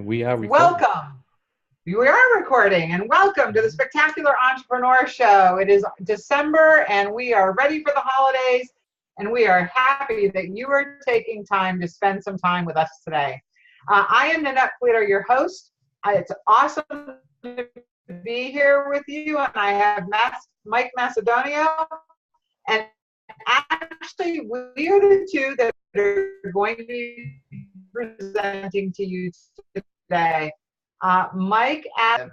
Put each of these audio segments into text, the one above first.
We are recording. Welcome. We are recording, and welcome to the Spectacular Entrepreneur Show. It is December, and we are ready for the holidays, and we are happy that you are taking time to spend some time with us today. I am Nanette Fleeter, your host. It's awesome to be here with you, and I have Mike Macedonio, and actually we are the two that are going to be presenting to you today. Mike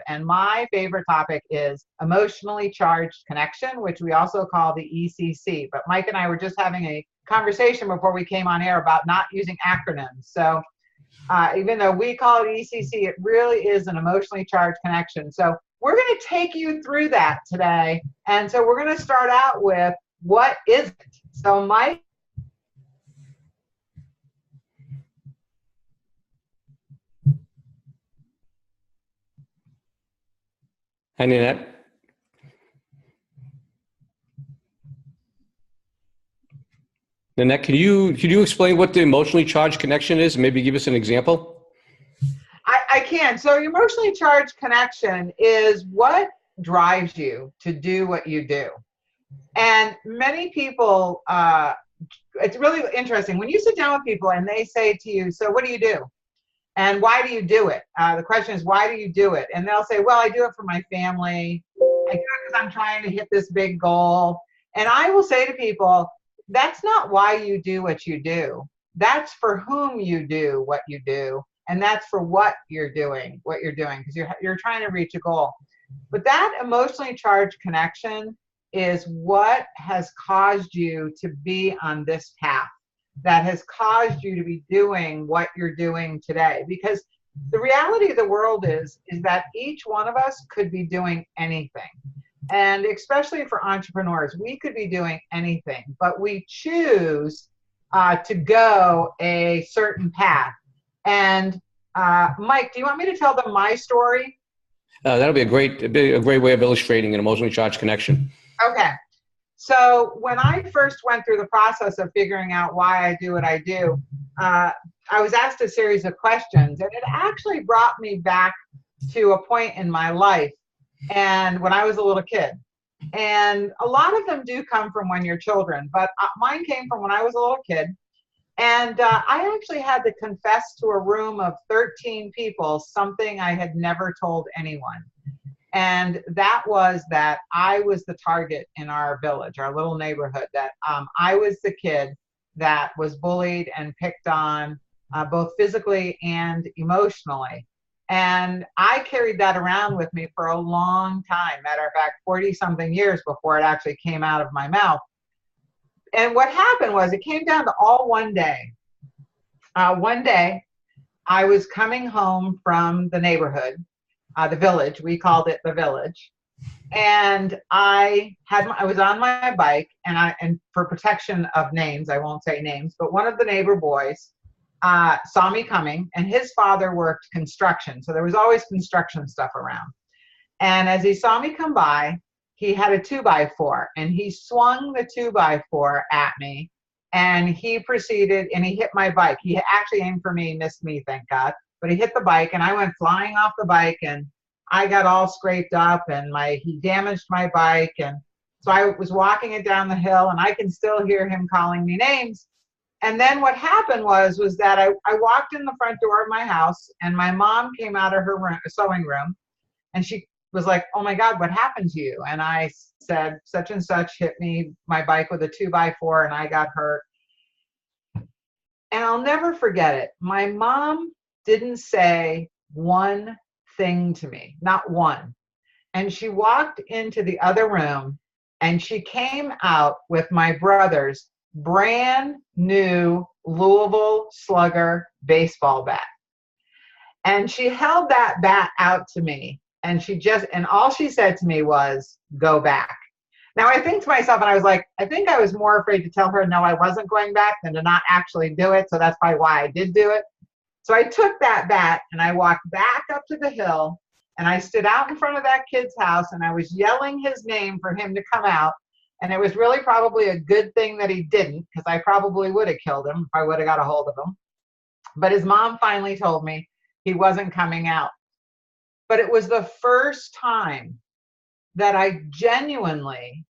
and my favorite topic is emotionally charged connection, which we also call the ECC. But Mike and I were just having a conversation before we came on air about not using acronyms. So even though we call it ECC, it really is an emotionally charged connection. So we're going to take you through that today. And so we're going to start out with, what is it? So Mike. Hi, Nanette. Nanette, could you explain what the emotionally charged connection is? Maybe give us an example. I can. So emotionally charged connection is what drives you to do what you do. And many people, it's really interesting when you sit down with people and they say to you, so what do you do? And why do you do it? The question is, why do you do it? And they'll say, well, I do it for my family. I do it because I'm trying to hit this big goal. And I will say to people, that's not why you do what you do. That's for whom you do what you do. And that's for what you're doing, because you're trying to reach a goal. But that emotionally charged connection is what has caused you to be on this path, that has caused you to be doing what you're doing today. Because the reality of the world is that each one of us could be doing anything. And especially for entrepreneurs, we could be doing anything, but we choose to go a certain path. And Mike, do you want me to tell them my story? That'll be a great way of illustrating an emotionally charged connection. Okay. So when I first went through the process of figuring out why I do what I do, I was asked a series of questions, and it actually brought me back to a point in my life and when I was a little kid. And a lot of them do come from when you're children, but mine came from when I was a little kid. And I actually had to confess to a room of 13 people something I had never told anyone. And that was that I was the target in our village, our little neighborhood, that I was the kid that was bullied and picked on, both physically and emotionally. And I carried that around with me for a long time. Matter of fact, 40-something years before it actually came out of my mouth. And what happened was, it came down to all one day. One day, I was coming home from the neighborhood, the village. We called it the village. And I was on my bike, and for protection of names, I won't say names, but one of the neighbor boys saw me coming, and his father worked construction. So there was always construction stuff around. And as he saw me come by, he had a 2x4, and he swung the 2x4 at me, and he proceeded, and he hit my bike. He actually aimed for me, missed me, thank God, but he hit the bike, and I went flying off the bike, and I got all scraped up, and he damaged my bike. And so I was walking it down the hill, and I can still hear him calling me names. And then what happened was that I walked in the front door of my house, and my mom came out of her sewing room, and she was like, oh my God, what happened to you? And I said, such and such hit me, my bike, with a 2x4, and I got hurt. And I'll never forget it. My mom didn't say one thing to me, not one. And she walked into the other room, and she came out with my brother's brand new Louisville Slugger baseball bat. And she held that bat out to me, and all she said to me was, go back. Now I think to myself, and I was like, I think I was more afraid to tell her no, I wasn't going back, than to not actually do it. So that's probably why I did do it. So I took that bat, and I walked back up to the hill, and I stood out in front of that kid's house, and I was yelling his name for him to come out. And it was really probably a good thing that he didn't, because I probably would have killed him if I would have got a hold of him. But his mom finally told me, he wasn't coming out. But it was the first time that I genuinely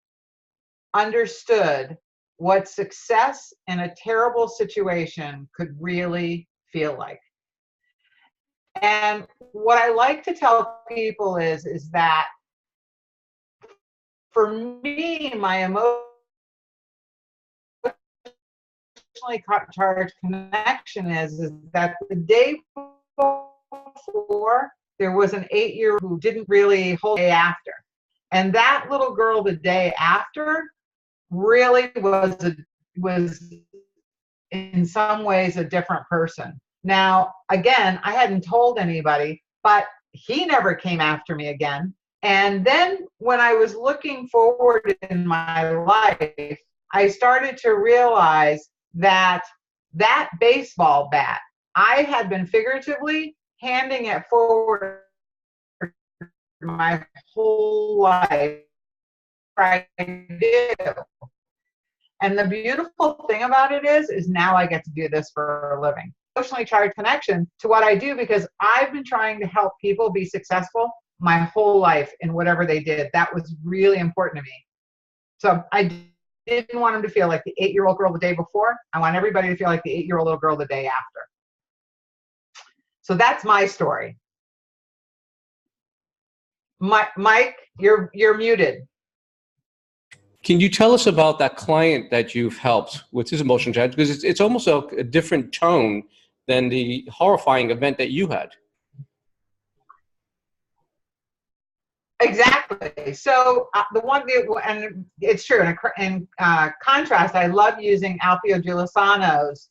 understood what success in a terrible situation could really feel like. And what I like to tell people is that for me, my emotionally charged connection is that the day before, there was an 8-year-old who didn't really hold the day after. And that little girl the day after really was in some ways a different person. Now, again, I hadn't told anybody, but he never came after me again. And then when I was looking forward in my life, I started to realize that that baseball bat, I had been figuratively handing it forward my whole life. I do. And the beautiful thing about it is now I get to do this for a living. Emotionally charged connection to what I do, because I've been trying to help people be successful my whole life in whatever they did. That was really important to me. So I didn't want them to feel like the 8-year-old girl the day before. I want everybody to feel like the 8-year-old little girl the day after. So that's my story. Mike, you're muted. Can you tell us about that client that you've helped with his emotional charge? Because it's almost a different tone than the horrifying event that you had. Exactly. So and it's true. In contrast, I love using Alfio Giulisano's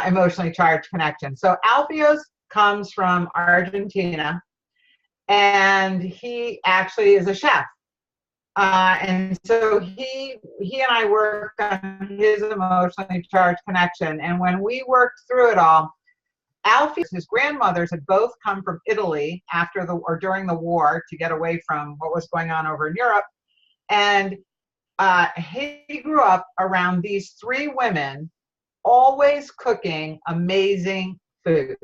emotionally charged connection. So Alfio's comes from Argentina, and he actually is a chef. And so he and I worked on his emotionally charged connection. And when we worked through it all, Alfie, his grandmothers had both come from Italy during the war to get away from what was going on over in Europe. And he grew up around these 3 women, always cooking amazing food,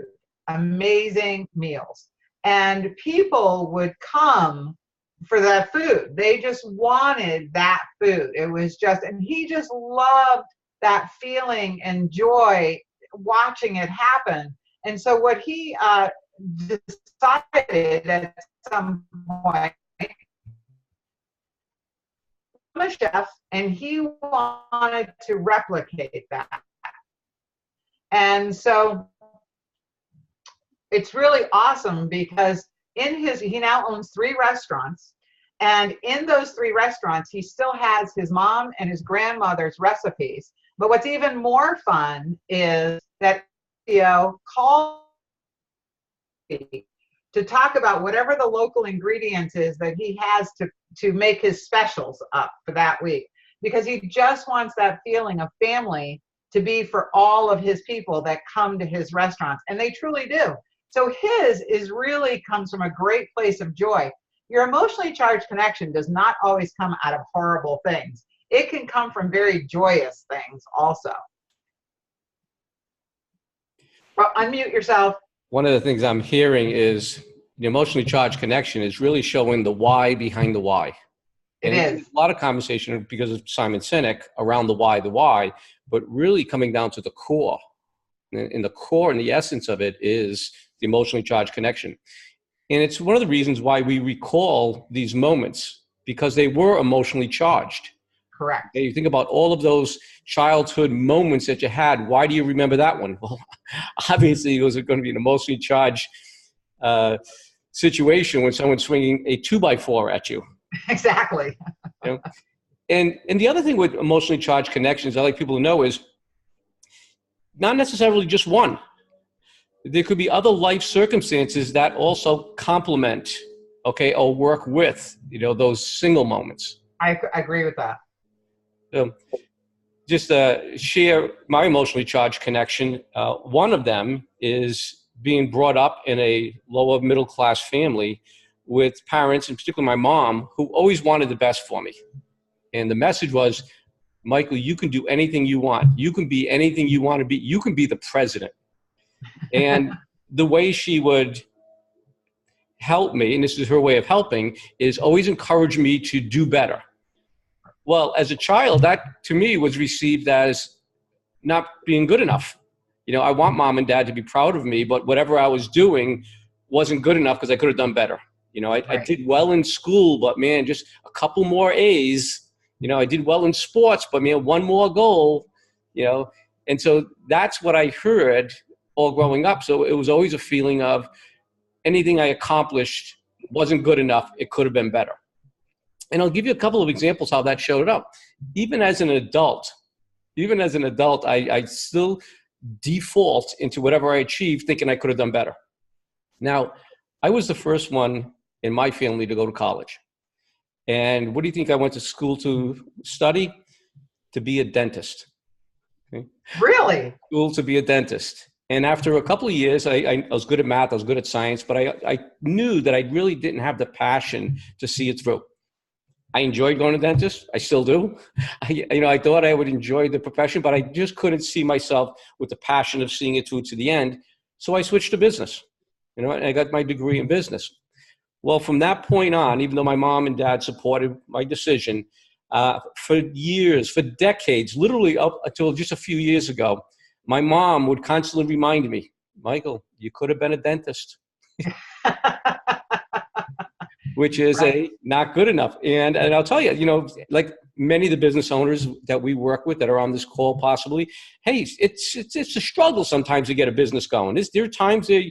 amazing meals. And people would come for that food. They just wanted that food. It was just, and he just loved that feeling and joy watching it happen. And so what he decided at some point, I'm a chef, and he wanted to replicate that. And so it's really awesome because he now owns 3 restaurants, and in those 3 restaurants, he still has his mom and his grandmother's recipes. But what's even more fun is that Theo called me to talk about whatever the local ingredients is that he has to make his specials up for that week, because he just wants that feeling of family to be for all of his people that come to his restaurants, and they truly do. So his really comes from a great place of joy. Your emotionally charged connection does not always come out of horrible things. It can come from very joyous things also. Well, unmute yourself. One of the things I'm hearing is the emotionally charged connection is really showing the why behind the why. It is. A lot of conversation because of Simon Sinek around the why, but really coming down to the core. And the core and the essence of it is the emotionally charged connection. And it's one of the reasons why we recall these moments, because they were emotionally charged. Correct. Okay, you think about all of those childhood moments that you had. Why do you remember that one? Well, obviously it was going to be an emotionally charged situation when someone's swinging a 2x4 at you. Exactly. You know? And the other thing with emotionally charged connections I like people to know is not necessarily just one. There could be other life circumstances that also complement, okay, or work with, those single moments. I agree with that. Just share my emotionally charged connection. One of them is being brought up in a lower middle class family with parents, in particular my mom, who always wanted the best for me. And the message was, Michael, you can do anything you want. You can be anything you want to be. You can be the president. And the way she would help me, and this is her way of helping, is always encourage me to do better. Well, as a child, that to me was received as not being good enough. You know, I want mom and dad to be proud of me, but whatever I was doing wasn't good enough because I could have done better. You know, I did well in school, but man, just a couple more A's. You know, I did well in sports, but man, one more goal, you know. And so that's what I heard all growing up. So it was always a feeling of anything I accomplished wasn't good enough. It could have been better. And I'll give you a couple of examples how that showed up. Even as an adult, I still default into whatever I achieved thinking I could have done better. Now, I was the first one in my family to go to college. And what do you think I went to school to study? To be a dentist. Okay? Really? School to be a dentist. And after a couple of years, I was good at math, I was good at science, but I knew that I really didn't have the passion to see it through. I enjoyed going to dentist. I still do. I thought I would enjoy the profession, but I just couldn't see myself with the passion of seeing it through to the end. So I switched to business, and I got my degree in business. Well, from that point on, even though my mom and dad supported my decision, for years, for decades, literally up until just a few years ago, my mom would constantly remind me, Michael, you could have been a dentist. Which is not good enough. And I'll tell you, like many of the business owners that we work with that are on this call possibly, hey, it's a struggle sometimes to get a business going. There are times that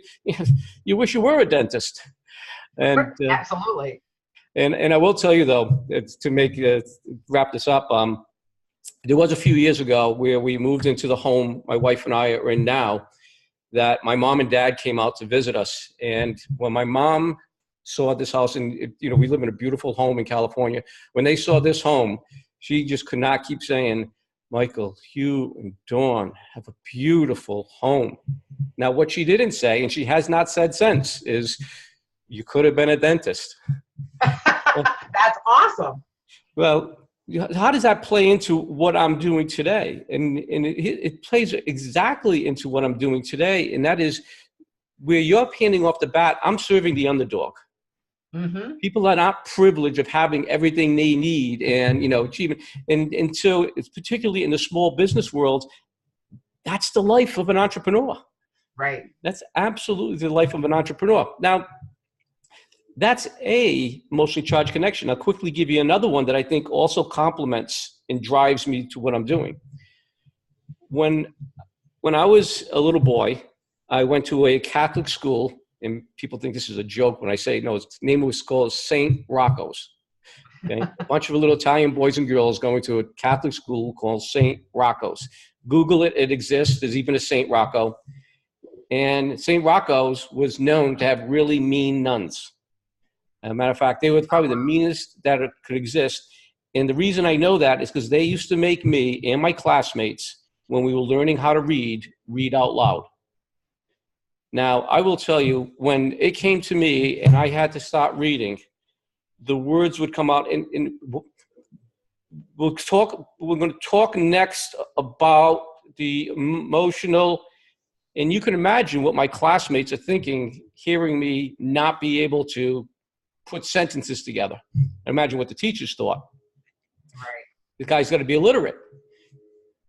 you wish you were a dentist. And absolutely. And I will tell you though, to wrap this up, there was a few years ago where we moved into the home my wife and I are in now, that my mom and dad came out to visit us. And when my mom saw this house, and we live in a beautiful home in California. When they saw this home, she just could not keep saying, Michael, Hugh and Dawn have a beautiful home. Now, what she didn't say, and she has not said since, is you could have been a dentist. That's awesome. Well, how does that play into what I'm doing today? And it plays exactly into what I'm doing today. And that is where you're handing off the bat, I'm serving the underdog. Mm-hmm. People are not privileged of having everything they need and, achievement. And so it's particularly in the small business world, that's the life of an entrepreneur. Right. That's absolutely the life of an entrepreneur. Now, that's a emotionally charged connection. I'll quickly give you another one that I think also complements and drives me to what I'm doing. When I was a little boy, I went to a Catholic school, and people think this is a joke when I say, no, its name was called St. Rocco's. Okay? A bunch of little Italian boys and girls going to a Catholic school called St. Rocco's. Google it, it exists. There's even a St. Rocco. And St. Rocco's was known to have really mean nuns. As a matter of fact, they were probably the meanest that could exist. And the reason I know that is because they used to make me and my classmates, when we were learning how to read out loud. Now, I will tell you, when it came to me and I had to start reading, the words would come out. And we're going to talk next about the emotional. And you can imagine what my classmates are thinking, hearing me not be able to put sentences together. Imagine what the teachers thought. Right. The guy's got to be illiterate.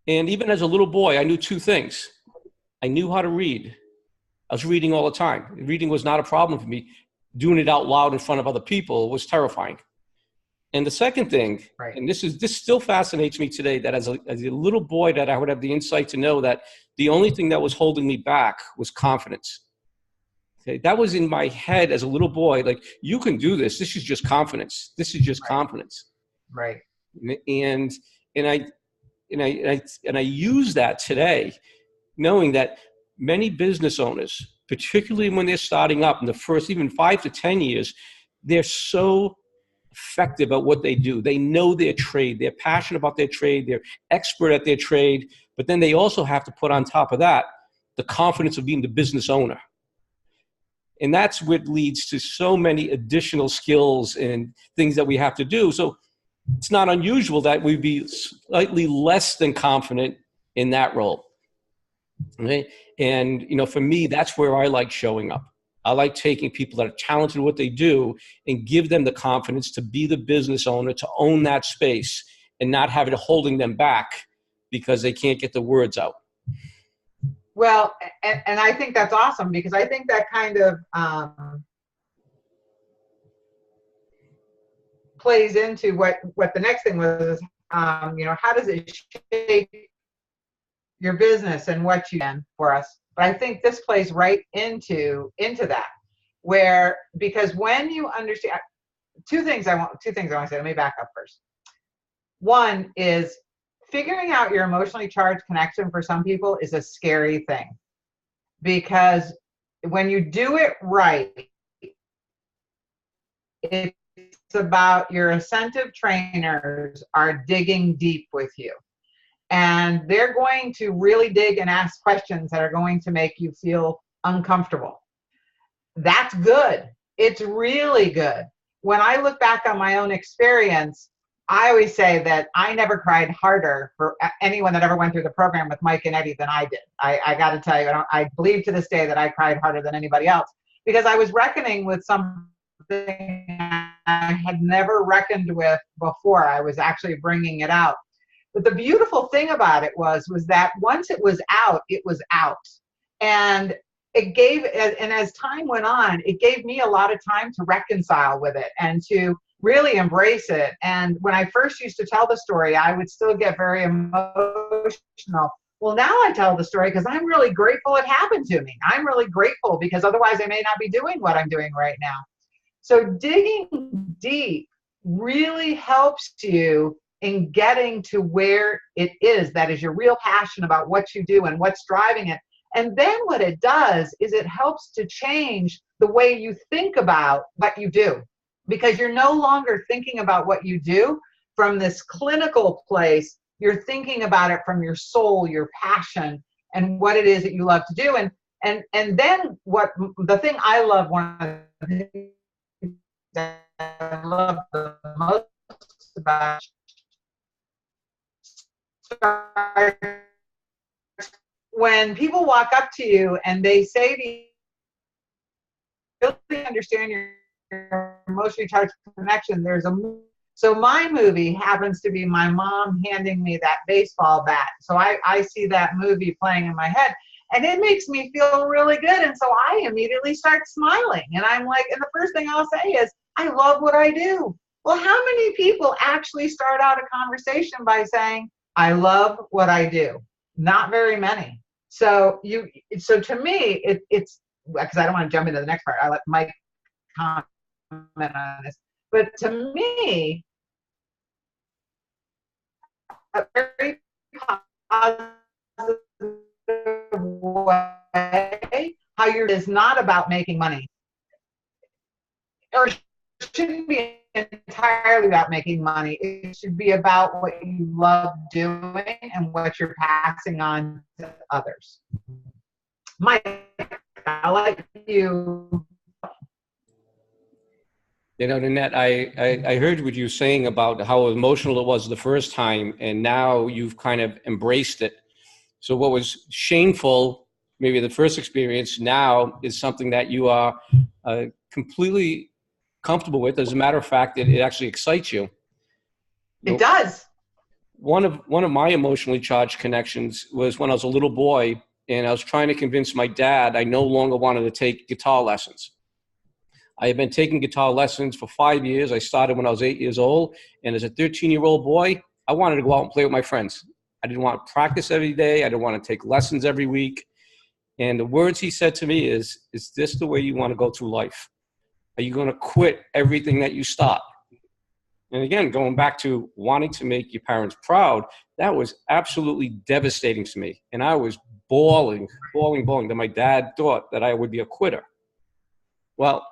And even as a little boy, I knew two things. I knew how to read. I was reading all the time. Reading was not a problem for me. Doing it out loud in front of other people was terrifying. And the second thing, right, and this still fascinates me today, that as a little boy, that I would have the insight to know that the only thing that was holding me back was confidence. Okay, that was in my head as a little boy, like, you can do this. This is just confidence. This is just confidence. Right. And I use that today, knowing that many business owners, particularly when they're starting up in the first even 5 to 10 years, they're so effective at what they do. They know their trade. They're passionate about their trade. They're expert at their trade. But then they also have to put on top of that the confidence of being the business owner. And that's what leads to so many additional skills and things that we have to do. So it's not unusual that we'd be slightly less than confident in that role. Okay. And, for me, that's where I like showing up. I like taking people that are talented at what they do and give them the confidence to be the business owner, to own that space and not have it holding them back because they can't get the words out. Well, and I think that's awesome, because I think that kind of plays into what the next thing was, how does it shape your business and what you can for us? But I think this plays right into that, where, because when you understand, two things I want to say. Let me back up first. One is, figuring out your emotionally charged connection for some people is a scary thing, because when you do it right, it's about your incentive trainers are digging deep with you. And they're going to really dig and ask questions that are going to make you feel uncomfortable. That's good. It's really good. When I look back on my own experience, I always say that I never cried harder for anyone that ever went through the program with Mike and Eddie than I did. I got to tell you, I believe to this day that I cried harder than anybody else, because I was reckoning with something I had never reckoned with before. I was actually bringing it out. But the beautiful thing about it was that once it was out, it was out. And it gave, and as time went on, it gave me a lot of time to reconcile with it and to really embrace it. And when I first used to tell the story, I would still get very emotional. Well, now I tell the story because I'm really grateful it happened to me. I'm really grateful, because otherwise I may not be doing what I'm doing right now. So digging deep really helps you in getting to where it is that is your real passion about what you do and what's driving it. And then what it does is it helps to change the way you think about what you do, because you're no longer thinking about what you do from this clinical place. You're thinking about it from your soul, your passion, and what it is that you love to do. And then what the thing I love, one of the things that I love the most about when people walk up to you and they say to you, really understand your emotionally charged connection. So my movie happens to be my mom handing me that baseball bat. So I see that movie playing in my head, and it makes me feel really good. And so I immediately start smiling, and I'm like, and the first thing I'll say is, I love what I do. Well, how many people actually start out a conversation by saying, I love what I do? Not very many. So to me, it's, because I don't want to jump into the next part. I let Mike comment on this. But to me, a very positive way, how is not about making money, or shouldn't be entirely about making money. It should be about what you love doing and what you're passing on to others. Mike, I'll let you. Nanette, I heard what you were saying about how emotional it was the first time, and now you've kind of embraced it. So what was shameful, maybe the first experience, now is something that you are completely comfortable with. As a matter of fact, it actually excites you. It does. One of my emotionally charged connections was when I was a little boy, and I was trying to convince my dad I no longer wanted to take guitar lessons. I had been taking guitar lessons for 5 years. I started when I was 8 years old, and as a 13-year-old boy, I wanted to go out and play with my friends. I didn't want to practice every day. I didn't want to take lessons every week. And the words he said to me is this the way you want to go through life? Are you going to quit everything that you start? And again, going back to wanting to make your parents proud, that was absolutely devastating to me. And I was bawling that my dad thought that I would be a quitter. Well,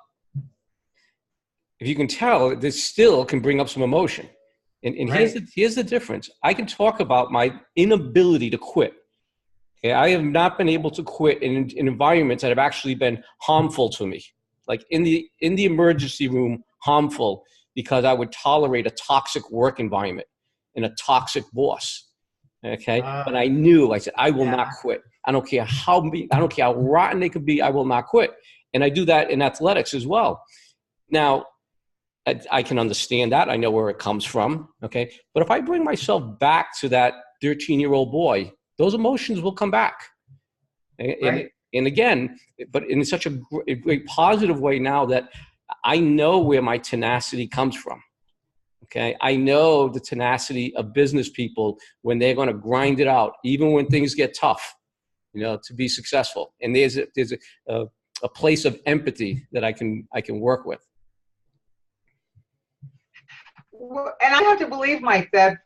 if you can tell, this still can bring up some emotion. And right. Here's the difference. I can talk about my inability to quit. Okay? I have not been able to quit in environments that have actually been harmful to me. Like in the emergency room, harmful, because I would tolerate a toxic work environment and a toxic boss. Okay. But I knew, I said, I will not quit. I don't care I don't care how rotten they could be. I will not quit. And I do that in athletics as well. Now, I can understand that. I know where it comes from. Okay. But if I bring myself back to that 13-year-old boy, those emotions will come back. And again, but in such a great positive way now that I know where my tenacity comes from. Okay. I know the tenacity of business people when they're going to grind it out, even when things get tough, to be successful. And there's a place of empathy that I can work with. And I have to believe, Mike, that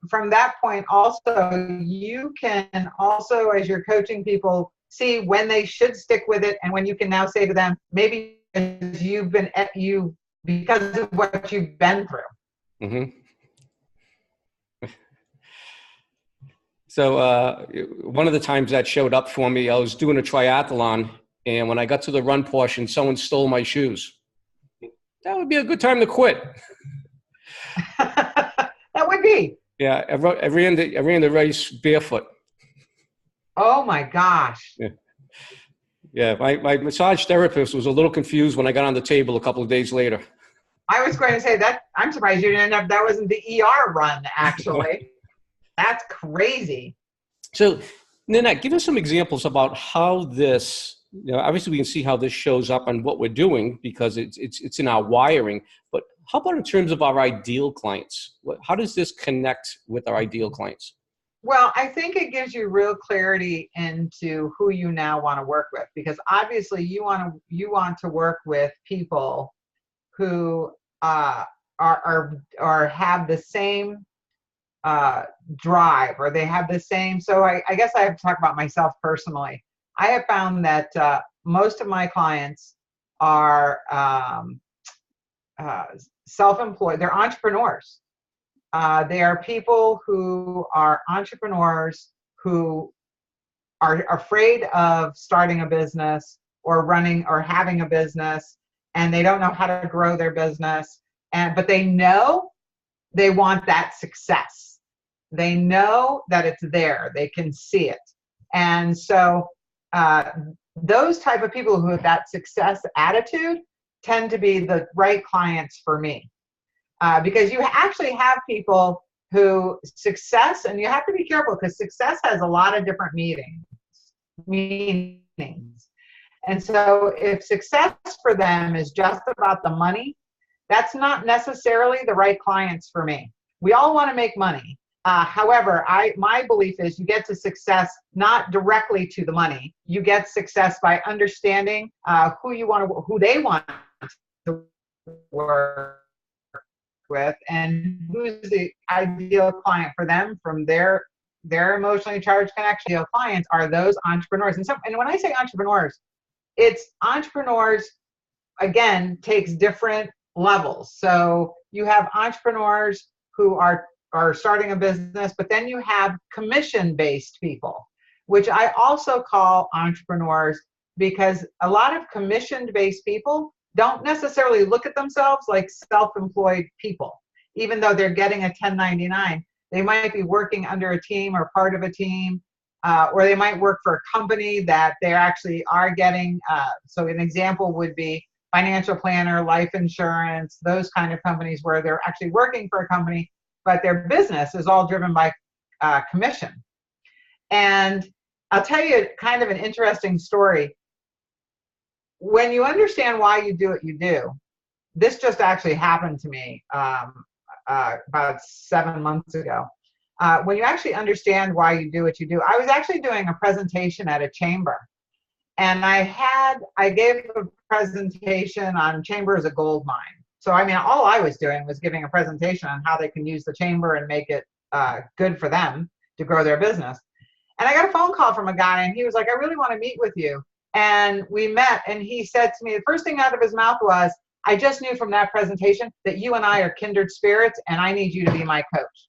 from that point also, you can also, as you're coaching people, see when they should stick with it, and when you can now say to them, maybe because of what you've been through. Mm-hmm. So one of the times that showed up for me, I was doing a triathlon, and when I got to the run portion, someone stole my shoes. That would be a good time to quit. That would be. Yeah, I ran the race barefoot. Oh my gosh. Yeah, my massage therapist was a little confused when I got on the table a couple of days later. I was going to say that I'm surprised you didn't end up, that wasn't the ER run, actually. That's crazy. So, Nanette, give us some examples about how this, obviously we can see how this shows up on what we're doing because it's in our wiring, but how about in terms of our ideal clients? How does this connect with our ideal clients? Well, I think it gives you real clarity into who you now want to work with, because obviously you want to work with people who are have the same drive, or they have the same. So I guess I have to talk about myself personally. I have found that most of my clients are self-employed. They're entrepreneurs. They are people who are entrepreneurs who are afraid of starting a business or running or having a business, and they don't know how to grow their business. But they know they want that success. They know that it's there. They can see it. And so those type of people who have that success attitude tend to be the right clients for me. Because you actually have people who success, and you have to be careful because success has a lot of different meanings. And so if success for them is just about the money, that's not necessarily the right clients for me. We all want to make money. However, my belief is you get to success not directly to the money. You get success by understanding who they want to work with, and who's the ideal client for them from their emotionally charged connection. Ideal clients are those entrepreneurs. And when I say entrepreneurs, it's entrepreneurs, again, takes different levels. So you have entrepreneurs who are starting a business, but then you have commission-based people, which I also call entrepreneurs, because a lot of commission-based people don't necessarily look at themselves like self-employed people. Even though they're getting a 1099, they might be working under a team or part of a team, or they might work for a company that they actually are getting. So an example would be financial planner, life insurance, those kind of companies where they're actually working for a company, but their business is all driven by commission. And I'll tell you kind of an interesting story. When you understand why you do what you do, this just actually happened to me about 7 months ago. When you actually understand why you do what you do, I was actually doing a presentation at a chamber, and I gave a presentation on chamber as a gold mine. So I mean, all I was doing was giving a presentation on how they can use the chamber and make it good for them to grow their business. And I got a phone call from a guy, and he was like, I really want to meet with you. And we met, and he said to me, the first thing out of his mouth was, I just knew from that presentation that you and I are kindred spirits, and I need you to be my coach.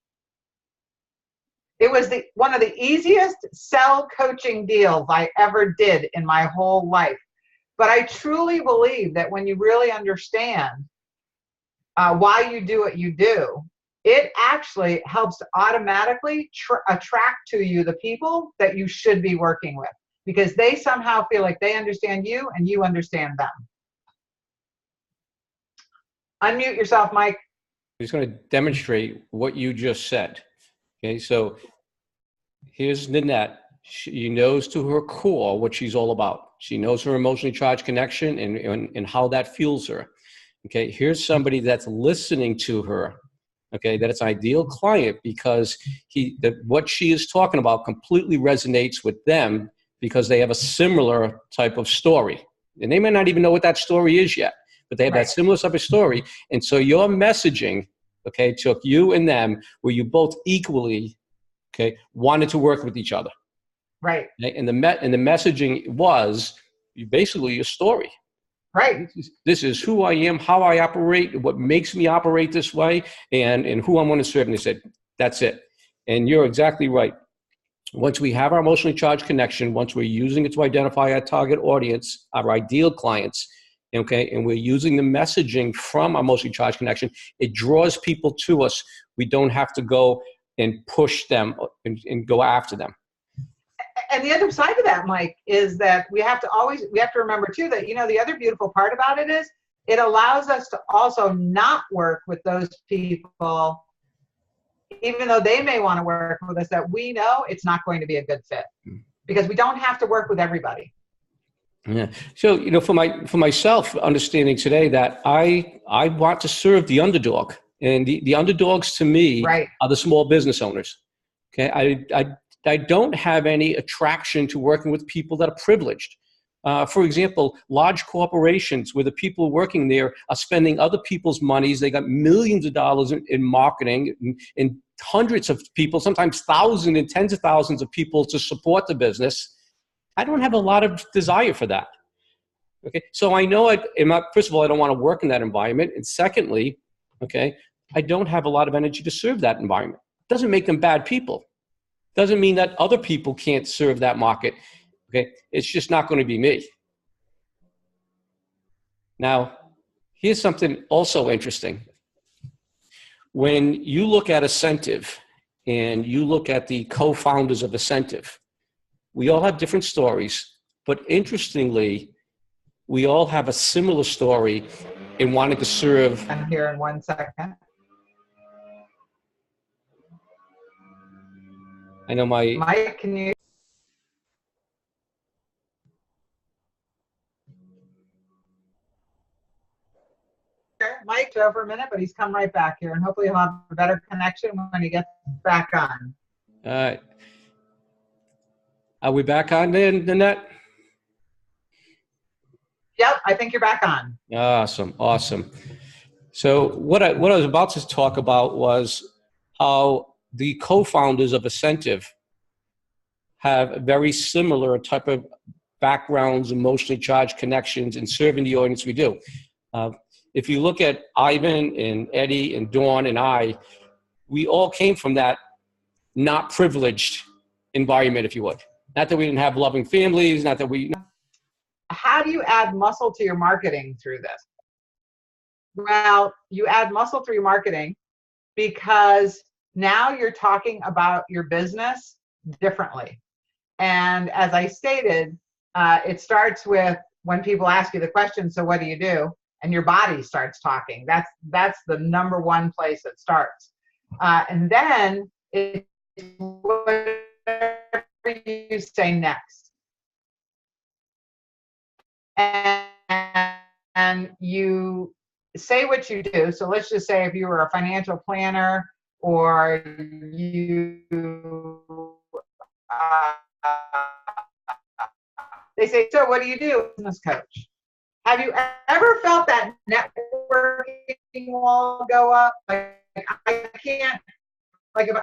It was one of the easiest sell coaching deals I ever did in my whole life. But I truly believe that when you really understand why you do what you do, it actually helps to automatically attract to you the people that you should be working with, because they somehow feel like they understand you and you understand them. Unmute yourself, Mike. I'm just going to demonstrate what you just said. Okay, so here's Nanette. She knows to her core what she's all about. She knows her emotionally charged connection and how that fuels her. Okay, here's somebody that's listening to her. Okay, that it's an ideal client because what she is talking about completely resonates with them because they have a similar type of story. And they may not even know what that story is yet, but they have that similar type of story. And so your messaging, okay, took you and them where you both equally, okay, wanted to work with each other. Right. Okay? And the messaging was basically your story. Right. This is who I am, how I operate, what makes me operate this way, and who I want to serve. And they said, that's it. And you're exactly right. Once we have our emotionally charged connection, once we're using it to identify our target audience, our ideal clients, okay, and we're using the messaging from our emotionally charged connection, it draws people to us. We don't have to go and push them and go after them. And the other side of that, Mike, is that we have to remember too that, the other beautiful part about it is it allows us to also not work with those people, even though they may want to work with us, that we know it's not going to be a good fit, because we don't have to work with everybody. Yeah. So, for myself, understanding today that I want to serve the underdog, and the underdogs to me are the small business owners. Okay. I don't have any attraction to working with people that are privileged. For example, large corporations where the people working there are spending other people's monies. They got millions of dollars in marketing and hundreds of people, sometimes thousands and tens of thousands of people to support the business. I don't have a lot of desire for that. Okay, so I know first of all, I don't want to work in that environment. And secondly, okay, I don't have a lot of energy to serve that environment. Doesn't make them bad people. Doesn't mean that other people can't serve that market. Okay, it's just not going to be me. Now, here's something also interesting. When you look at Ascentive and you look at the co-founders of Ascentive, we all have different stories, but interestingly, we all have a similar story in wanting to serve. I'm here in 1 second. I know Mike, can you? Mike over a minute, but he's come right back here, and hopefully he'll have a better connection when he gets back on. All right. Are we back on then, Nanette? Yep, I think you're back on. Awesome. So what I was about to talk about was how the co-founders of Ascentive have very similar type of backgrounds, emotionally charged connections, and serving the audience we do. If you look at Ivan and Eddie and Dawn and I, we all came from that not privileged environment, if you would. Not that we didn't have loving families, not that we... How do you add muscle to your marketing through this? Well, you add muscle through your marketing because now you're talking about your business differently. And as I stated, it starts with when people ask you the question, so what do you do? And your body starts talking. That's the number one place it starts. And then it's whatever you say next. And you say what you do. So let's just say if you were a financial planner or you, they say, so what do you do? Business coach. Have you ever felt that networking wall go up? Like I can't, like if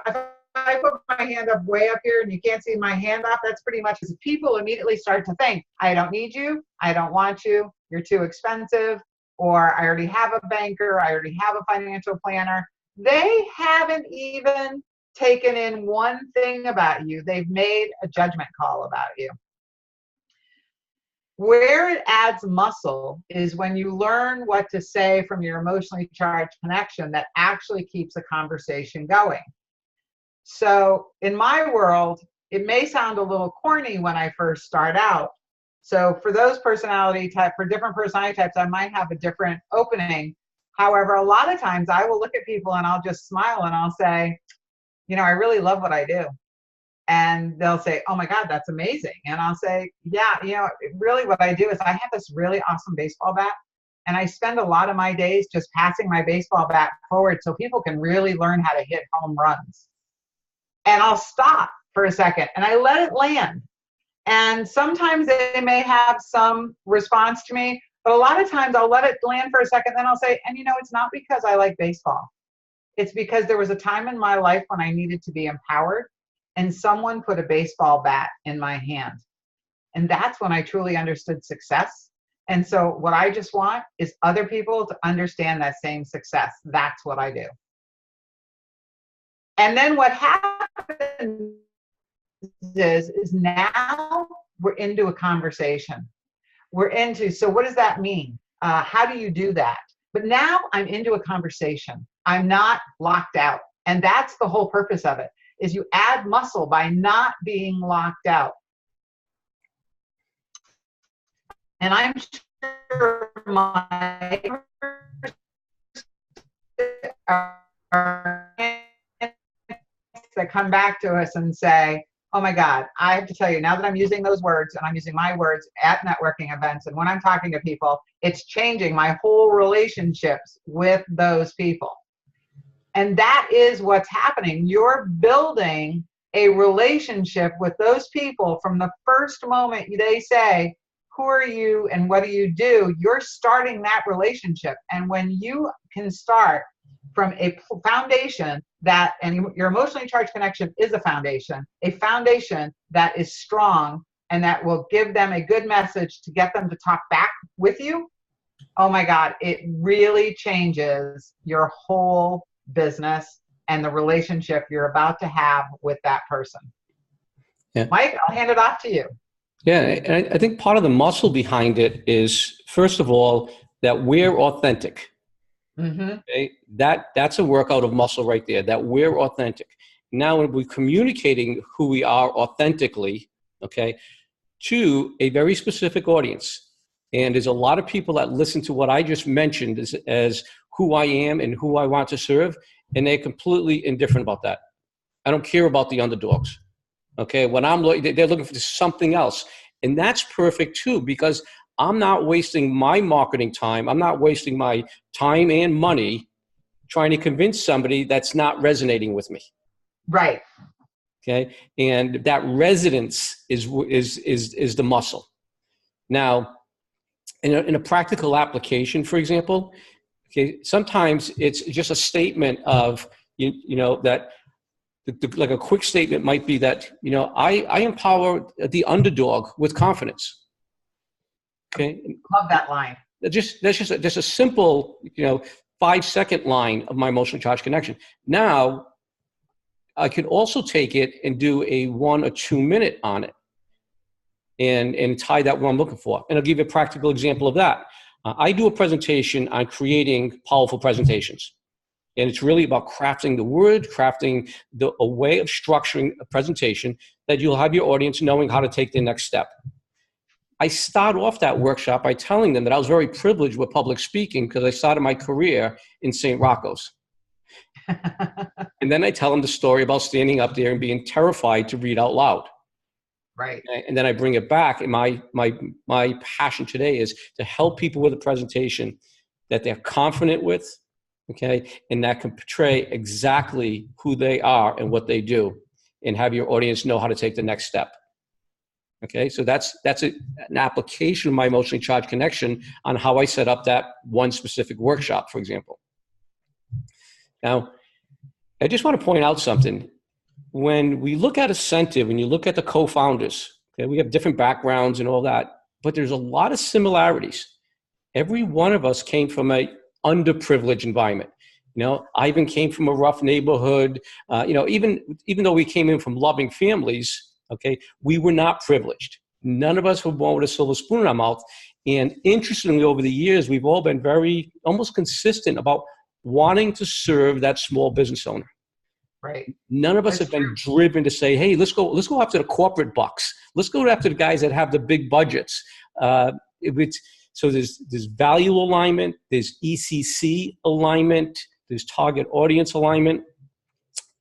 I put my hand up way up here and you can't see my hand up, that's pretty much because people immediately start to think, I don't need you, I don't want you, you're too expensive, or I already have a banker, I already have a financial planner. They haven't even taken in one thing about you. They've made a judgment call about you. Where it adds muscle is when you learn what to say from your emotionally charged connection that actually keeps a conversation going. So in my world, it may sound a little corny when I first start out. So for those personality type, for different personality types, I might have a different opening. However, a lot of times I will look at people and I'll just smile and I'll say, you know, I really love what I do. And they'll say, oh my God, that's amazing. And I'll say, yeah, you know, really what I do is I have this really awesome baseball bat. And I spend a lot of my days just passing my baseball bat forward so people can really learn how to hit home runs. And I'll stop for a second and I let it land. And sometimes they may have some response to me, but a lot of times I'll let it land for a second. Then I'll say, and you know, it's not because I like baseball. It's because there was a time in my life when I needed to be empowered and someone put a baseball bat in my hand. And that's when I truly understood success. And so what I just want is other people to understand that same success. That's what I do. And then what happens is now we're into a conversation. We're into, so what does that mean? How do you do that? But now I'm into a conversation. I'm not locked out. And that's the whole purpose of it, is you add muscle by not being locked out. And I'm sure my that come back to us and say, oh my God, I have to tell you, now that I'm using those words and I'm using my words at networking events and when I'm talking to people, it's changing my whole relationships with those people. And that is what's happening. You're building a relationship with those people from the first moment they say, who are you and what do you do? You're starting that relationship. And when you can start from a foundation that, and your emotionally charged connection is a foundation that is strong and that will give them a good message to get them to talk back with you, oh my God, it really changes your whole business and the relationship you're about to have with that person. Yeah. Mike, I'll hand it off to you. Yeah, and I think part of the muscle behind it is, first of all, that we're authentic. Mm-hmm. Okay? That's a workout of muscle right there, that we're authentic. Now, when we're communicating who we are authentically, okay, to a very specific audience, and there's a lot of people that listen to what I just mentioned as who I am and who I want to serve, and they're completely indifferent about that. I don't care about the underdogs. Okay, when they're looking for something else, and that's perfect too, because I'm not wasting my marketing time. I'm not wasting my time and money trying to convince somebody that's not resonating with me. Right. Okay, and that resonance is the muscle. Now, in a practical application, for example, okay, sometimes it's just a statement of you know that. Like a quick statement might be that, you know, I empower the underdog with confidence. Okay. Love that line. That's just a simple, you know, 5-second line of my emotionally charged connection. Now, I could also take it and do a 1 or 2 minute on it and tie that what I'm looking for. And I'll give you a practical example of that. I do a presentation on creating powerful presentations. And it's really about crafting the word, crafting a way of structuring a presentation that you'll have your audience knowing how to take the next step. I start off that workshop by telling them that I was very privileged with public speaking because I started my career in St. Rocco's. And then I tell them the story about standing up there and being terrified to read out loud. Right. And then I bring it back. And my passion today is to help people with a presentation that they're confident with, okay, and that can portray exactly who they are and what they do and have your audience know how to take the next step. Okay, so that's an application of my emotionally charged connection on how I set up that one specific workshop, for example. Now, I just want to point out something. When we look at Ascentive, when you look at the co-founders, okay, we have different backgrounds and all that, but there's a lot of similarities. Every one of us came from a underprivileged environment. You know, Ivan came from a rough neighborhood. You know, even though we came in from loving families, okay, we were not privileged. None of us were born with a silver spoon in our mouth. And interestingly, over the years, we've all been very almost consistent about wanting to serve that small business owner. Right. None of us have been driven to say, hey, let's go after the corporate bucks. Let's go after the guys that have the big budgets. So there's value alignment, there's ECC alignment, there's target audience alignment.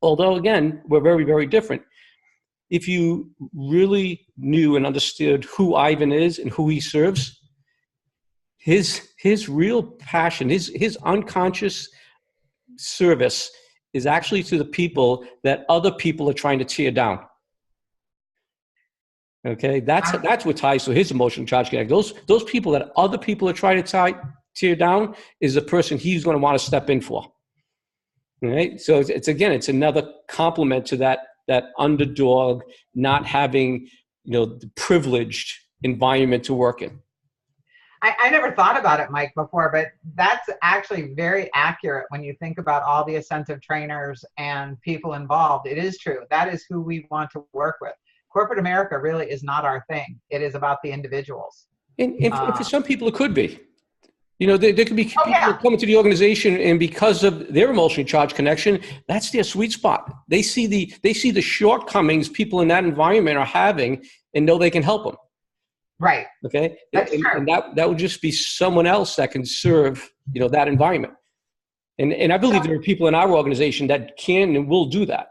Although, again, we're very, very different. If you really knew and understood who Ivan is and who he serves, his real passion, his unconscious service is actually to the people that other people are trying to tear down. Okay, that's what ties to his emotional charge connect. Those people that other people are trying to tear down is the person he's going to want to step in for. All right, so it's another complement to that underdog not having the privileged environment to work in. I never thought about it, Mike, before, but that's actually very accurate when you think about all the ascensive trainers and people involved. It is true. That is who we want to work with. Corporate America really is not our thing. It is about the individuals. And for some people, it could be. There could be people coming to the organization, and because of their emotionally charged connection, that's their sweet spot. They see the shortcomings people in that environment are having, and know they can help them. Right. Okay. That's true. And that would just be someone else that can serve that environment. And I believe there are people in our organization that can and will do that.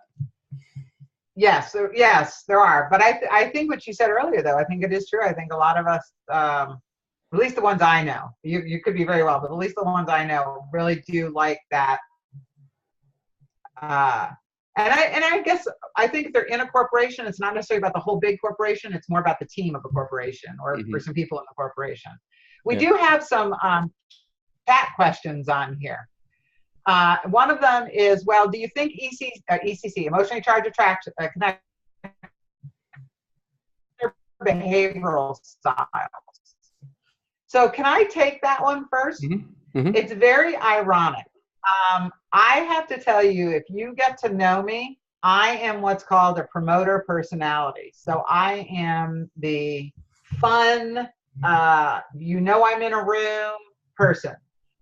Yes, there are. But I think what you said earlier, though, I think it is true. I think a lot of us, at least the ones I know, you could be very well, but at least the ones I know really do like that. And I guess I think if they're in a corporation, it's not necessarily about the whole big corporation. It's more about the team of a corporation or for some people in the corporation. We do have some chat questions on here. One of them is, well, do you think ECC, emotionally charged attraction, connect behavioral styles? So can I take that one first? Mm-hmm. Mm-hmm. It's very ironic. I have to tell you, if you get to know me, I am what's called a promoter personality. So I am the fun, I'm in a room person.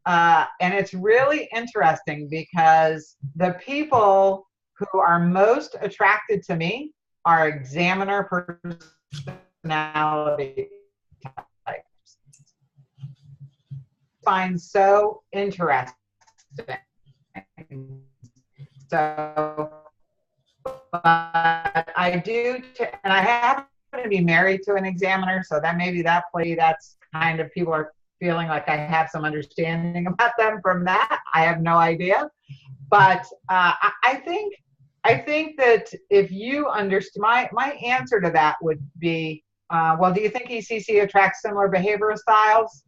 And it's really interesting because the people who are most attracted to me are examiner personality types. I find so interesting. So, but I do, and I happen to be married to an examiner, so that maybe that's kind of, people are feeling like I have some understanding about them from that. I have no idea, but I think that if you understand, my answer to that would be, well, do you think ECC attracts similar behavioral styles?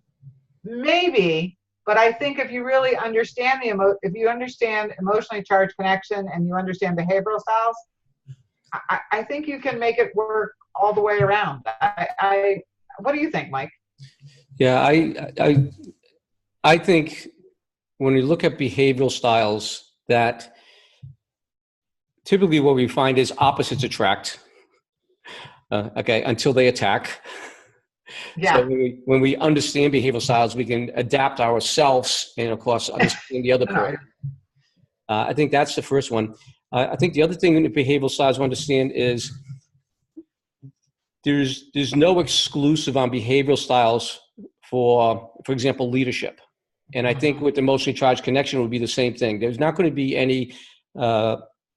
Maybe. But I think if you really understand if you understand emotionally charged connection and you understand behavioral styles, I think you can make it work all the way around. What do you think, Mike? Yeah, I think when we look at behavioral styles, that typically what we find is opposites attract. Until they attack. Yeah. So when we understand behavioral styles, we can adapt ourselves and, of course, understand the other person. I think that's the first one. I think the other thing in the behavioral styles to understand is there's no exclusive on behavioral styles for example, leadership. And I think with emotionally charged connection would be the same thing. There's not going to be any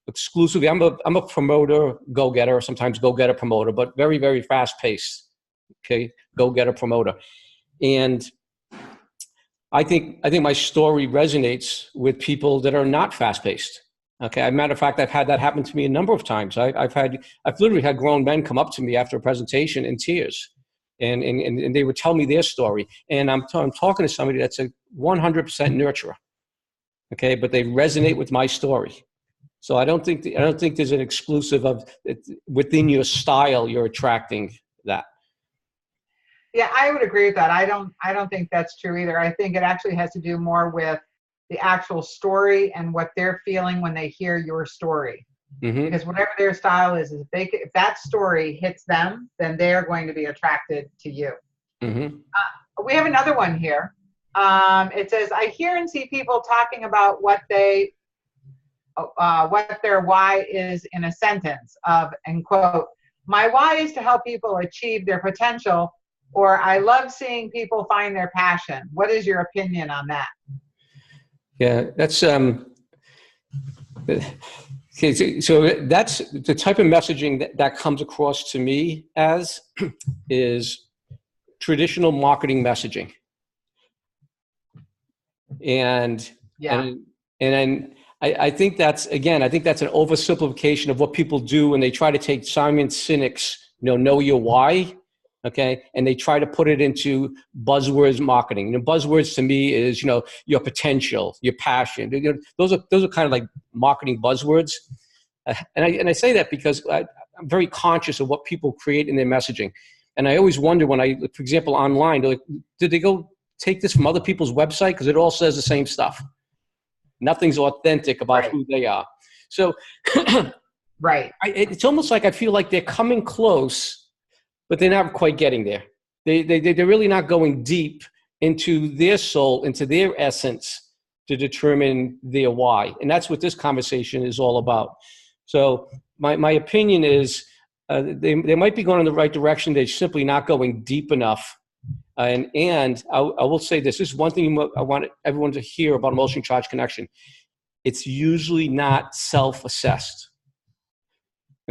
exclusively. I'm a promoter, go-getter, sometimes go-getter promoter, but very, very fast-paced. Okay, go-getter promoter. And I think my story resonates with people that are not fast-paced. Okay, as a matter of fact, I've had that happen to me a number of times. I've literally had grown men come up to me after a presentation in tears, and they would tell me their story. And I'm talking to somebody that's a 100% nurturer. Okay, but they resonate with my story. So I don't think there's an exclusive of within your style you're attracting that. Yeah, I would agree with that. I don't think that's true either. I think it actually has to do more with the actual story and what they're feeling when they hear your story. Because whatever their style is if that story hits them, then they're going to be attracted to you. We have another one here. It says, I hear and see people talking about what their why is in a sentence of, and quote, my why is to help people achieve their potential, or I love seeing people find their passion. What is your opinion on that? Yeah, that's okay. So that's the type of messaging that comes across to me as is traditional marketing messaging, and then I think that's an oversimplification of what people do when they try to take Simon Sinek's know your why. Okay. And they try to put it into buzzwords marketing. Buzzwords to me is, your potential, your passion. Those are kind of like marketing buzzwords. And I say that because I'm very conscious of what people create in their messaging. And I always wonder when for example, online, like, did they go take this from other people's website? Because it all says the same stuff. Nothing's authentic about who they are. So right. It's almost like I feel like they're coming close, but they're not quite getting there. They're really not going deep into their soul, into their essence to determine their why. And that's what this conversation is all about. So my opinion is they might be going in the right direction. They're simply not going deep enough. And I will say this is one thing I want everyone to hear about emotionally charged connection. It's usually not self-assessed.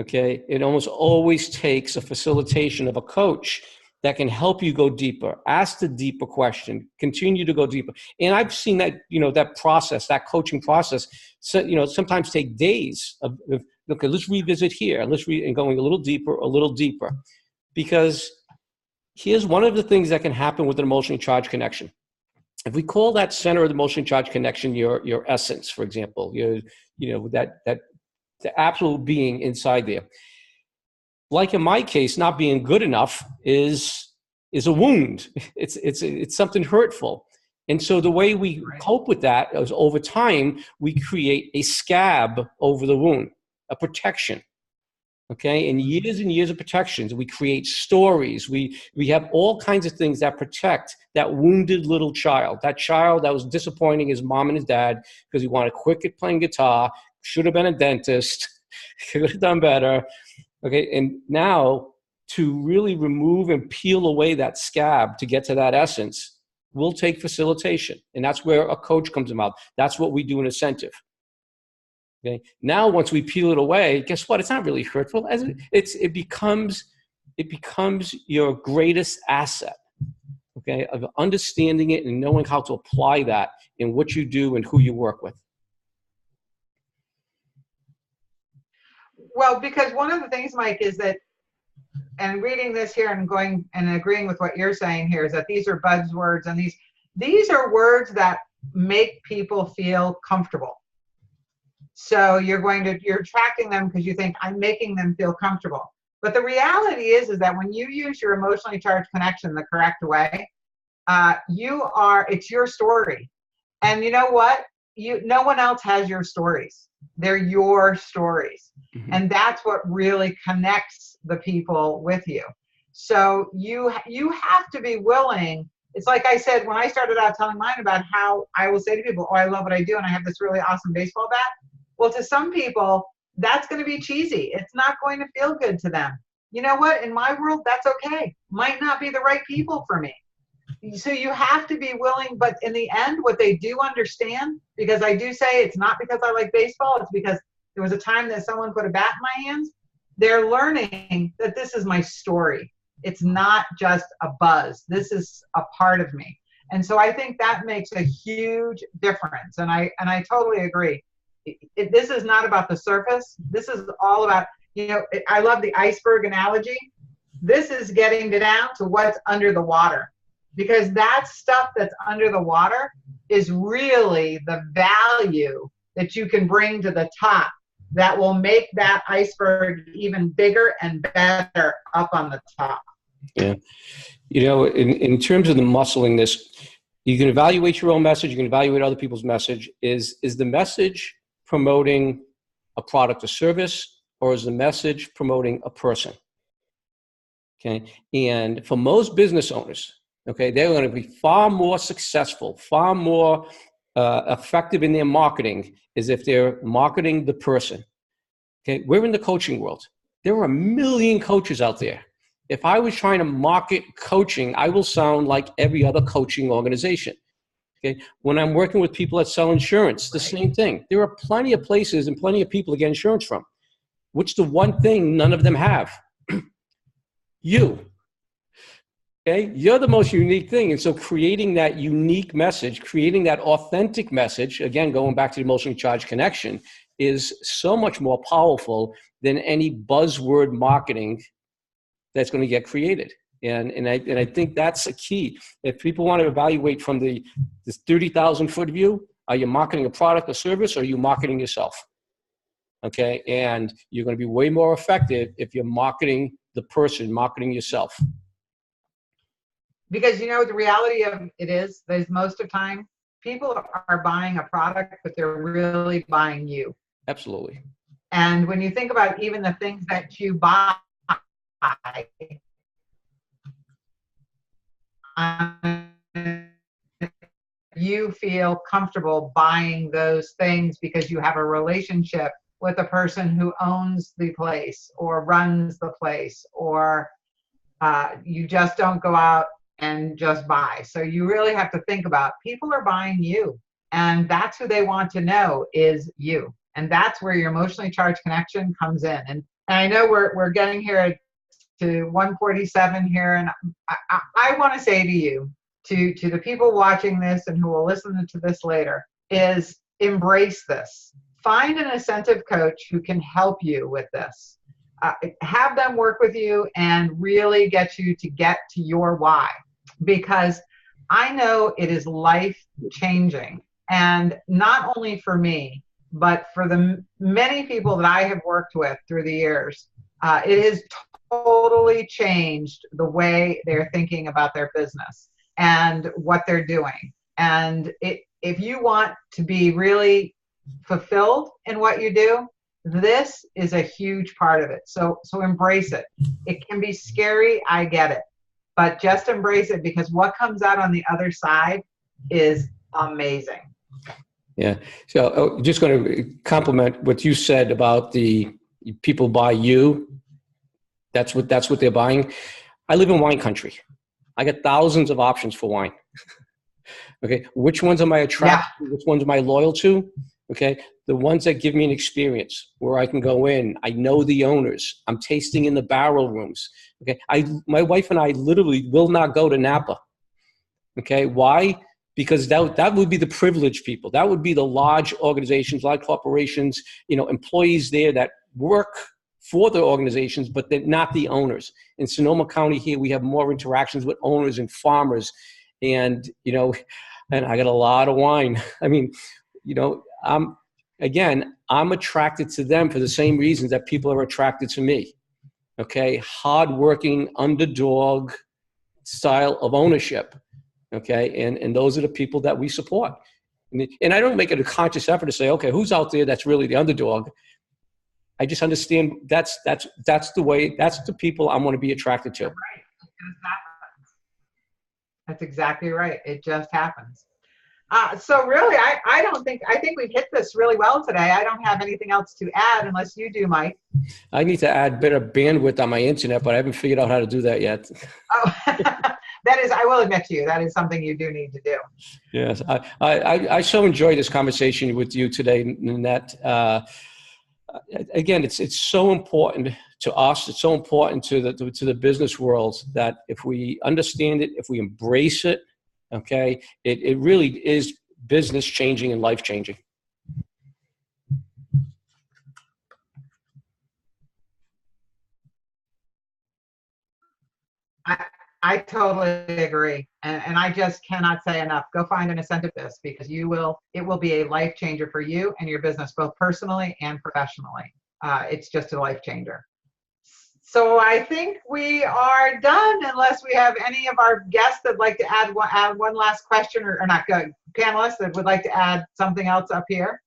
Okay, it almost always takes a facilitation of a coach that can help you go deeper, ask the deeper question, continue to go deeper. And I've seen that, that process, that coaching process, sometimes take days of okay, let's revisit here, and going a little deeper, because here's one of the things that can happen with an emotionally charged connection. If we call that center of the emotionally charged connection your essence, for example, the absolute being inside there. Like in my case, not being good enough is a wound. It's something hurtful. And so the way we cope with that is over time, we create a scab over the wound, a protection. Okay, and years of protections. We create stories. We have all kinds of things that protect that wounded little child, that child that was disappointing his mom and his dad because he wanted to quit at playing guitar, should have been a dentist, could have done better. Okay, and now to really remove and peel away that scab to get to that essence will take facilitation. And that's where a coach comes about. That's what we do in Incentive. Okay. Now, once we peel it away, guess what? It's not really hurtful. It becomes your greatest asset. Okay, of understanding it and knowing how to apply that in what you do and who you work with. Well, because one of the things, Mike, is that, and reading this here and going and agreeing with what you're saying here, is that these are buzzwords, and these are words that make people feel comfortable. So you're attracting them because you think, I'm making them feel comfortable. But the reality is that when you use your emotionally charged connection the correct way, it's your story. And you know what? No one else has your stories. They're your stories. Mm-hmm. And that's what really connects the people with you. So you have to be willing. It's like I said, when I started out telling mine about how I will say to people, oh, I love what I do, and I have this really awesome baseball bat. Well, to some people, that's going to be cheesy. It's not going to feel good to them. You know what? In my world, that's okay. Might not be the right people for me. So you have to be willing, but in the end, what they do understand, because I do say it's not because I like baseball, it's because there was a time that someone put a bat in my hands. They're learning that this is my story. It's not just a buzz. This is a part of me. And so I think that makes a huge difference. And I totally agree. This is not about the surface. This is all about, I love the iceberg analogy. This is getting down to what's under the water, because that stuff that's under the water is really the value that you can bring to the top that will make that iceberg even bigger and better up on the top. Yeah. In terms of the muscling this, you can evaluate your own message. You can evaluate other people's message. Is the message promoting a product or service, or is the message promoting a person? Okay. And for most business owners, okay, they're going to be far more successful, far more effective in their marketing is if they're marketing the person. Okay. We're in the coaching world. There are a million coaches out there. If I was trying to market coaching, I will sound like every other coaching organization. Okay. When I'm working with people that sell insurance, the same thing. There are plenty of places and plenty of people to get insurance from. What's the one thing none of them have? You. Okay, you're the most unique thing. And so creating that unique message, creating that authentic message, again, going back to the emotionally charged connection, is so much more powerful than any buzzword marketing that's going to get created. And I think that's a key. If people want to evaluate from this 30,000-foot view, are you marketing a product or service, or are you marketing yourself? Okay, and you're going to be way more effective if you're marketing the person, marketing yourself. Because the reality of it is most of the time people are buying a product, but they're really buying you. Absolutely. And when you think about even the things that you buy, you feel comfortable buying those things because you have a relationship with the person who owns the place or runs the place, or you just don't go out and just buy. So you really have to think about, people are buying you, and that's who they want to know is you. And that's where your emotionally charged connection comes in. And I know we're getting here to 147 here, and I want to say to you, to the people watching this and who will listen to this later, is embrace this. Find an incentive coach who can help you with this. Have them work with you and really get you to get to your why, because I know it is life changing, and not only for me, but for the many people that I have worked with through the years. It has totally changed the way they're thinking about their business and what they're doing. And if you want to be really fulfilled in what you do, this is a huge part of it. So embrace it. It can be scary, I get it, but just embrace it, because what comes out on the other side is amazing. Yeah. So just going to compliment what you said about the people buy you. That's what they're buying. I live in wine country. I got thousands of options for wine. Okay. Which ones am I attracted to? Which ones am I loyal to? Okay. The ones that give me an experience where I can go in, I know the owners, I'm tasting in the barrel rooms. Okay. My wife and I literally will not go to Napa. Okay. Why? Because that would be the privileged people. That would be the large organizations, large corporations, employees there that work for the organizations, but they're not the owners. In Sonoma County here, we have more interactions with owners and farmers. And, and I got a lot of wine. I mean, I'm attracted to them for the same reasons that people are attracted to me. Okay. Hardworking, underdog style of ownership. Okay. And those are the people that we support. And I don't make it a conscious effort to say, okay, who's out there that's really the underdog? I just understand that's the way, that's the people I want to be attracted to. Right. It just happens. That's exactly right. It just happens. So really, I think we've hit this really well today. I don't have anything else to add unless you do, Mike. I need to add better bandwidth on my internet, but I haven't figured out how to do that yet. Oh, I will admit to you, that is something you do need to do. Yes, I so enjoyed this conversation with you today, Nanette. Again, it's so important to us. It's so important to the business world that if we understand it, if we embrace it, okay, it really is business changing and life changing. I totally agree. And I just cannot say enough. Go find an incentive this, because it will be a life changer for you and your business, both personally and professionally. It's just a life changer. So I think we are done, unless we have any of our guests that would like to add one last question, or not, panelists that would like to add something else up here.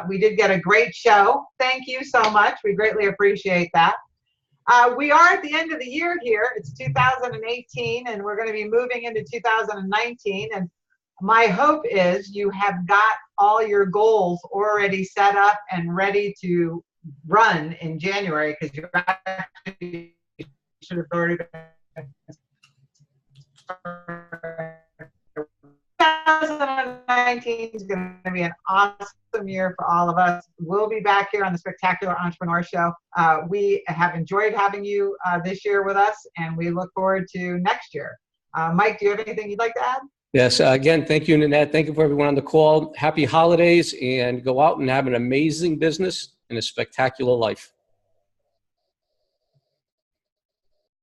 We did get a great show. Thank you so much. We greatly appreciate that. We are at the end of the year here. It's 2018, and we're going to be moving into 2019. And my hope is you have got all your goals already set up and ready to run in January, because you actually should have already been. 2019 is going to be an awesome year for all of us. We'll be back here on the Spectacular Entrepreneur Show. We have enjoyed having you this year with us, and we look forward to next year. Mike, do you have anything you'd like to add? Yes. Again, thank you, Nanette. Thank you for everyone on the call. Happy holidays, and go out and have an amazing business and a spectacular life.